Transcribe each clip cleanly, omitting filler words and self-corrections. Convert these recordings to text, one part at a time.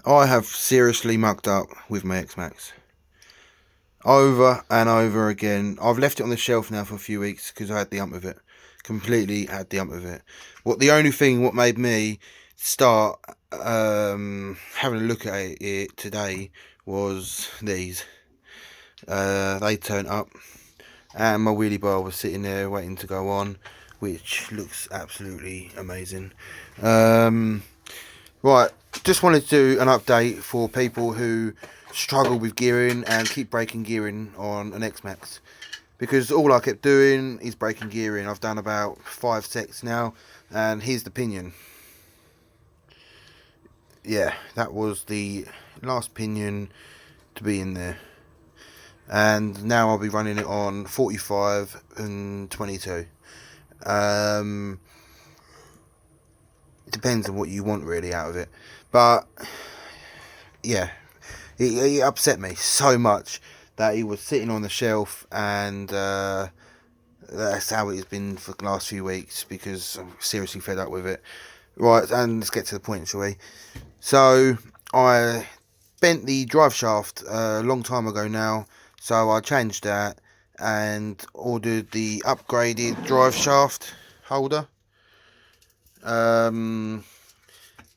I have seriously mucked up with my Xmaxx. Over and over again. I've left it on the shelf now for a few weeks because I had the ump with it. Completely had the ump with it. The only thing what made me start having a look at it today was these. They turned up and my wheelie bar was sitting there waiting to go on, which looks absolutely amazing. Right, just wanted to do an update for people who struggle with gearing and keep breaking gearing on an Xmaxx, because all I kept doing is breaking gearing. I've done about 5 sets now, and here's the pinion. Yeah, that was the last pinion to be in there, and now I'll be running it on 45 and 22. It depends on what you want really out of it, but yeah, it upset me so much that he was sitting on the shelf, and that's how it's been for the last few weeks, because I'm seriously fed up with it. Right, and let's get to the point, shall we? So I bent the drive shaft a long time ago now, so I changed that and ordered the upgraded drive shaft holder,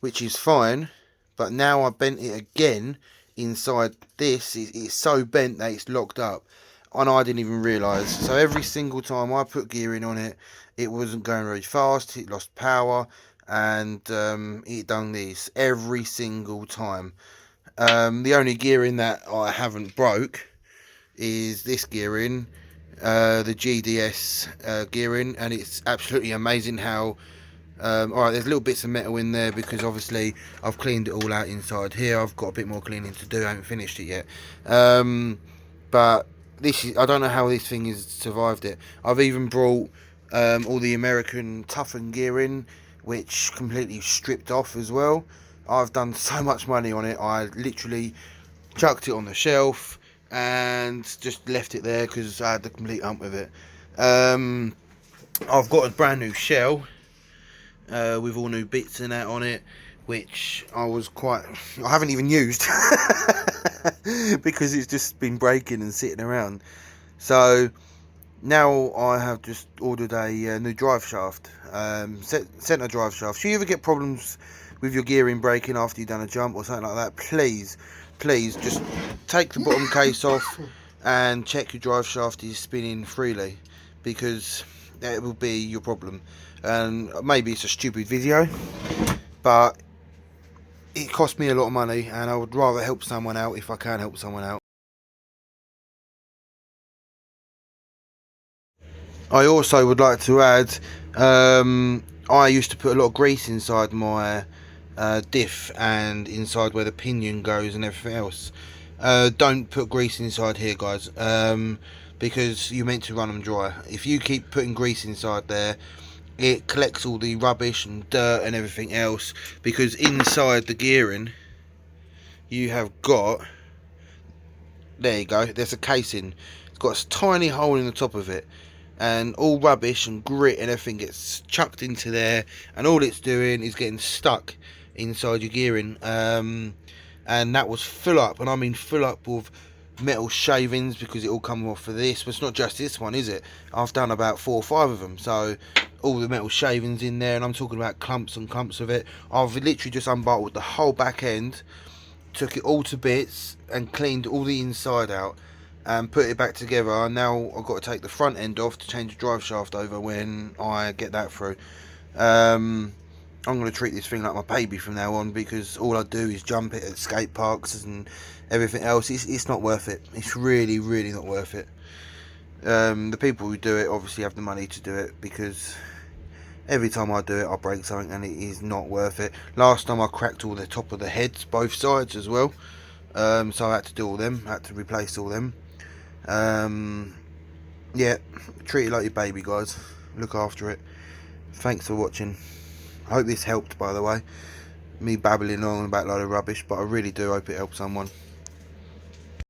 which is fine, but now I bent it again inside this. It's so bent that it's locked up, and I didn't even realise. So every single time I put gearing on it, it wasn't going very fast, it lost power, and it done this every single time. The only gearing that I haven't broke is this gearing, the GDS gearing, and it's absolutely amazing how alright, there's little bits of metal in there because obviously I've cleaned it all out inside here. I've got a bit more cleaning to do, I haven't finished it yet. But this is, I don't know how this thing has survived it. I've even brought all the American toughen gearing, which completely stripped off as well. I've done so much money on it, I literally chucked it on the shelf and just left it there because I had the complete hump with it. I've got a brand new shell with all new bits and that on it, which I haven't even used because it's just been breaking and sitting around. So now I have just ordered a new drive shaft, centre drive shaft. Should you ever get problems with your gearing breaking after you've done a jump or something like that, please just take the bottom case off and check your drive shaft is spinning freely, because that will be your problem. And maybe it's a stupid video, but it cost me a lot of money, and I would rather help someone out if I can help someone out. I also would like to add, I used to put a lot of grease inside my diff and inside where the pinion goes and everything else. Don't put grease inside here, guys, because you're meant to run them dry. If you keep putting grease inside there, it collects all the rubbish and dirt and everything else, because inside the gearing you have got, there you go, there's a casing. It's got a tiny hole in the top of it, and all rubbish and grit and everything gets chucked into there, and all it's doing is getting stuck inside your gearing. And that was full up, and I mean full up with metal shavings, because it all come off of this. But it's not just this one, is it? I've done about 4 or 5 of them, so all the metal shavings in there, and I'm talking about clumps and clumps of it. I've literally just unbolted the whole back end, took it all to bits and cleaned all the inside out and put it back together. And now I've got to take the front end off to change the drive shaft over when I get that through. I'm going to treat this thing like my baby from now on, because all I do is jump it at skate parks and everything else. It's not worth it. It's really not worth it. The people who do it obviously have the money to do it, because every time I do it I break something, and it is not worth it. Last time I cracked all the top of the heads, both sides as well, so I had to do all them, I had to replace all them. Yeah, treat it like your baby, guys. Look after it. Thanks for watching. I hope this helped, by the way, me babbling on about a load of rubbish, but I really do hope it helps someone.